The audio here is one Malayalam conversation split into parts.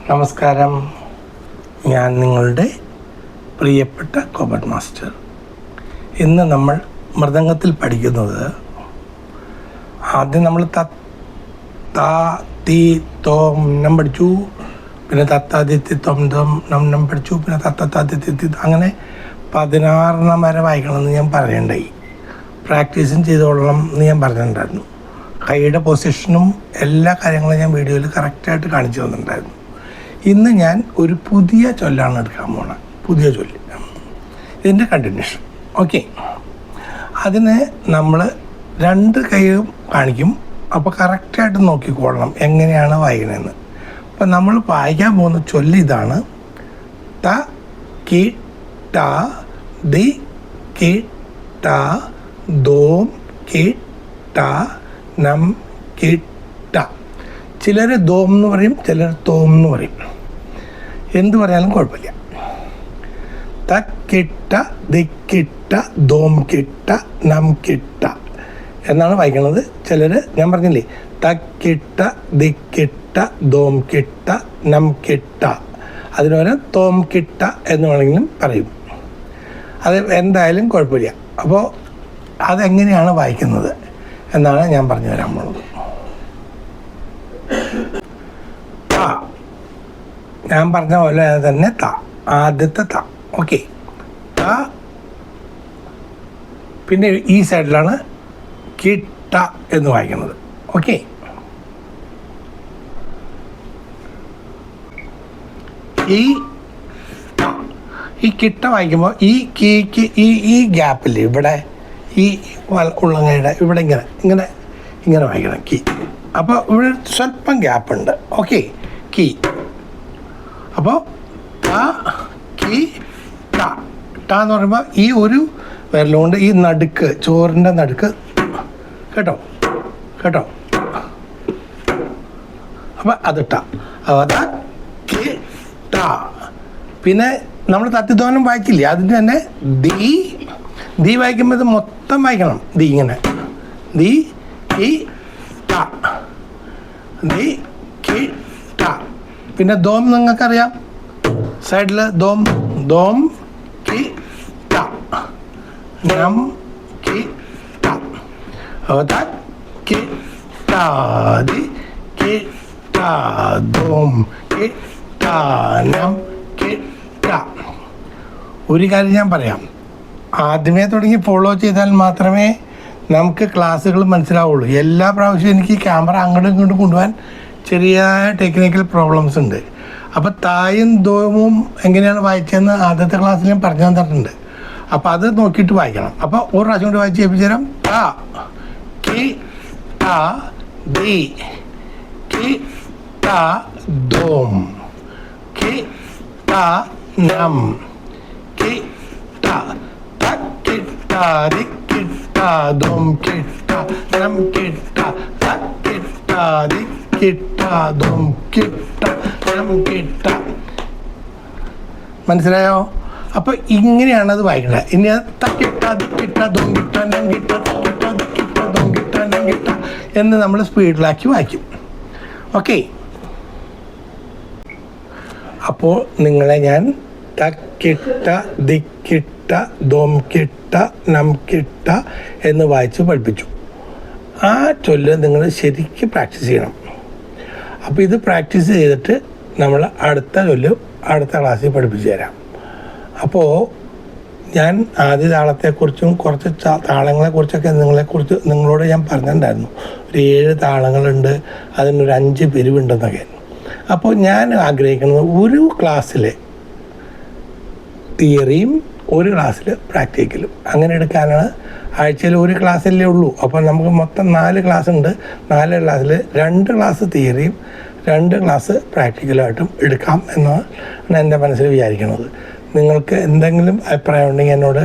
നമസ്കാരം, ഞാൻ നിങ്ങളുടെ പ്രിയപ്പെട്ട കോബർട്ട് മാസ്റ്റർ. ഇന്ന് നമ്മൾ മൃദംഗത്തിൽ പഠിക്കുന്നത് ആദ്യം നമ്മൾ ത തി തോം നം പഠിച്ചു, പിന്നെ തത്താദിത്തി തൊം തൊം നം പഠിച്ചു, പിന്നെ തത്തത്താദിത്തി അങ്ങനെ 16 വരെ വായിക്കണമെന്ന് ഞാൻ പറയണ്ടായി. പ്രാക്ടീസും ചെയ്തോളണം എന്ന് ഞാൻ പറഞ്ഞിട്ടുണ്ടായിരുന്നു. കൈയുടെ പൊസിഷനും എല്ലാ കാര്യങ്ങളും ഞാൻ വീഡിയോയിൽ കറക്റ്റായിട്ട് കാണിച്ചു തന്നിട്ടുണ്ടായിരുന്നു. ഇന്ന് ഞാൻ ഒരു പുതിയ ചൊല്ലാണ് എടുക്കാൻ പോണത്, പുതിയ ചൊല്ല്, ഇതിൻ്റെ കണ്ടിന്യൂഷൻ. ഓക്കെ, അതിന് നമ്മൾ 2 കൈയും കാണിക്കും. അപ്പോൾ കറക്റ്റായിട്ട് നോക്കിക്കൊള്ളണം എങ്ങനെയാണ് വായിക്കണമെന്ന്. അപ്പം നമ്മൾ വായിക്കാൻ പോകുന്ന ചൊല്ല് ഇതാണ്: ത കി ട ദി കി ട ദോം കി ട നം കി ട. ചിലർ ദോം എന്ന് പറയും, ചിലർ തോം എന്ന് പറയും. എന്ത് പറഞ്ഞാലും കുഴപ്പമില്ല. ത കിട്ട ദി കിട്ട ദോം കിട്ട നം കിട്ട എന്നാണ് വായിക്കുന്നത്. ചിലർ ഞാൻ പറഞ്ഞില്ലേ, ത കിട്ട ദി കിട്ട ദോം കിട്ട നം കിട്ട, അതിനുപകരം തോം കിട്ട എന്ന് വേണമെങ്കിലും പറയും. അത് എന്തായാലും കുഴപ്പമില്ല. അപ്പോൾ അതെങ്ങനെയാണ് വായിക്കുന്നത് എന്നാണ് ഞാൻ പറഞ്ഞു തരാൻ പോകുന്നത്. ഞാൻ പറഞ്ഞ പോലെ തന്നെ ത, ആദ്യത്തെ ത. ഓക്കെ, ത. പിന്നെ ഈ സൈഡിലാണ് കിട്ട എന്ന് വായിക്കുന്നത്. ഓക്കെ, ഈ കിട്ട വായിക്കുമ്പോൾ ഈ കീക്ക് ഈ ഗ്യാപ്പിൽ ഇവിടെ ഈ ഉള്ളങ്ങയുടെ ഇവിടെ ഇങ്ങനെ വായിക്കണം കീ. അപ്പോൾ ഇവിടെ സ്വല്പം ഗ്യാപ്പുണ്ട്. Okay, key. അപ്പോൾ ത കി ട. ട എന്ന് പറയുമ്പോൾ ഈ ഒരു വിരലുകൊണ്ട് ഈ നടുക്ക്, ചോറിൻ്റെ നടുക്ക്, കേട്ടോ. അപ്പോൾ അത് ട. ത കി ട. പിന്നെ നമ്മൾ തത്തിത്തോനം വായിച്ചില്ലേ, അതിന് തന്നെ ദി വായിക്കുമ്പോൾ ഇത് മൊത്തം വായിക്കണം. ദി ഇങ്ങനെ, ദി കി ട, ദി കി ട. പിന്നെ ദോം നിങ്ങൾക്കറിയാം, സൈഡിൽ ദോം, ദോം കി ട നം കി ട. ത കി ട ദി കി ട ദോം കി ട നം കി ട. ഒരു കാര്യം ഞാൻ പറയാം, ആദ്യമേ തുടങ്ങി ഫോളോ ചെയ്താൽ മാത്രമേ നമുക്ക് ക്ലാസ്സുകൾ മനസ്സിലാവുള്ളൂ. എല്ലാ പ്രാവശ്യവും എനിക്ക് ക്യാമറ അങ്ങോട്ടും ഇങ്ങോട്ടും കൊണ്ടുപോകാൻ ചെറിയ ടെക്നിക്കൽ പ്രോബ്ലംസ് ഉണ്ട്. അപ്പോൾ തായും ദോമും എങ്ങനെയാണ് വായിച്ചതെന്ന് ആദ്യത്തെ ക്ലാസ്സിൽ ഞാൻ പറഞ്ഞു തന്നിട്ടുണ്ട്. അപ്പോൾ അത് നോക്കിയിട്ട് വായിക്കണം. അപ്പോൾ ഒരു പ്രാവശ്യം കൊണ്ട് വായിച്ച് കേൾപ്പിച്ചു തരാം. ത കി ട ദി കി ട ദോം കി ട നം കി ട. ത കി ട ദി കി ട ദോം കി ട നം കി ട. ത കി ട ദി കിട്ട ദോം കിട്ട നം കിട്ട. മനസ്സിലായോ? അപ്പോൾ ഇങ്ങനെയാണ് അത് വായിക്കേണ്ടത്. ഇനി കിട്ട ദി കിട്ട ദോം കിട്ട നം കിട്ട കിട്ട ദി കിട്ട ദോം കിട്ട നം കിട്ട എന്ന് നമ്മൾ സ്പീഡിലാക്കി വായിക്കും. ഓക്കെ, അപ്പോൾ നിങ്ങളെ ഞാൻ ത കിട്ട ദി കിട്ട ദോം കിട്ട നം കിട്ട എന്ന് വായിച്ച് പഠിപ്പിച്ചു. ആ ചൊല്ല് നിങ്ങൾ ശരിക്കും പ്രാക്ടീസ് ചെയ്യണം. അപ്പോൾ ഇത് പ്രാക്ടീസ് ചെയ്തിട്ട് നമ്മൾ അടുത്ത ചൊല്ല് അടുത്ത ക്ലാസ്സിൽ പഠിപ്പിച്ചു തരാം. അപ്പോൾ ഞാൻ ആദ്യ താളത്തെക്കുറിച്ചും കുറച്ച് താളങ്ങളെക്കുറിച്ചൊക്കെ നിങ്ങളോട് ഞാൻ പറഞ്ഞിട്ടുണ്ടായിരുന്നു. ഒരു 7 താളങ്ങളുണ്ട്, അതിനൊരു 5 പിരിവുണ്ടെന്നൊക്കെ. അപ്പോൾ ഞാൻ ആഗ്രഹിക്കുന്നത് ഒരു ക്ലാസ്സിൽ തിയറിയും ഒരു ക്ലാസ്സിൽ പ്രാക്ടിക്കലും അങ്ങനെ എടുക്കാനാണ്. ആഴ്ചയിൽ ഒരു ക്ലാസ്സല്ലേ ഉള്ളൂ. അപ്പോൾ നമുക്ക് മൊത്തം 4 ക്ലാസ് ഉണ്ട്. 4 ക്ലാസ്സിൽ 2 ക്ലാസ് തിയറിയും 2 ക്ലാസ് പ്രാക്ടിക്കലായിട്ടും എടുക്കാം എന്നാണ് എൻ്റെ മനസ്സിൽ വിചാരിക്കുന്നത്. നിങ്ങൾക്ക് എന്തെങ്കിലും അഭിപ്രായം ഉണ്ടെങ്കിൽ എന്നോട്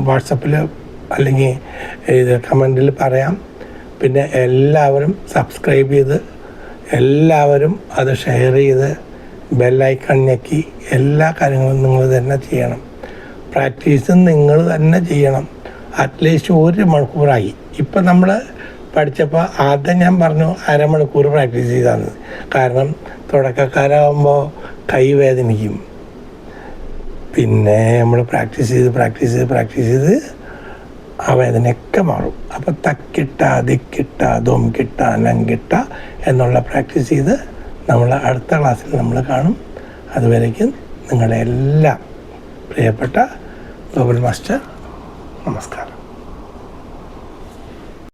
വാട്സപ്പിൽ അല്ലെങ്കിൽ ഇത് കമൻറ്റിൽ പറയാം. പിന്നെ എല്ലാവരും സബ്സ്ക്രൈബ് ചെയ്ത്, എല്ലാവരും അത് ഷെയർ ചെയ്ത്, ബെല്ലൈക്കൺ ഞെക്കി എല്ലാ കാര്യങ്ങളും നിങ്ങൾ തന്നെ ചെയ്യണം. പ്രാക്ടീസും നിങ്ങൾ തന്നെ ചെയ്യണം. അറ്റ്ലീസ്റ്റ് 1 മണിക്കൂറായി. ഇപ്പം നമ്മൾ പഠിച്ചപ്പോൾ ആദ്യം ഞാൻ പറഞ്ഞു 1/2 മണിക്കൂർ പ്രാക്ടീസ് ചെയ്താൽ. കാരണം തുടക്കക്കാരാകുമ്പോൾ കൈ വേദനിക്കും. പിന്നെ നമ്മൾ പ്രാക്ടീസ് ചെയ്ത് ആ വേദനയൊക്കെ മാറും. അപ്പോൾ തക്കിട്ട ദിക്കിട്ട ദോം കിട്ട ലങ്കിട്ട എന്നുള്ള പ്രാക്ടീസ് ചെയ്ത് നമ്മൾ അടുത്ത ക്ലാസ്സിൽ നമ്മൾ കാണും. അതുവരേക്കും നിങ്ങളുടെ എല്ലാം പ്രിയപ്പെട്ട ഗോകുൽ മാസ്റ്റർ, നമസ്കാരം.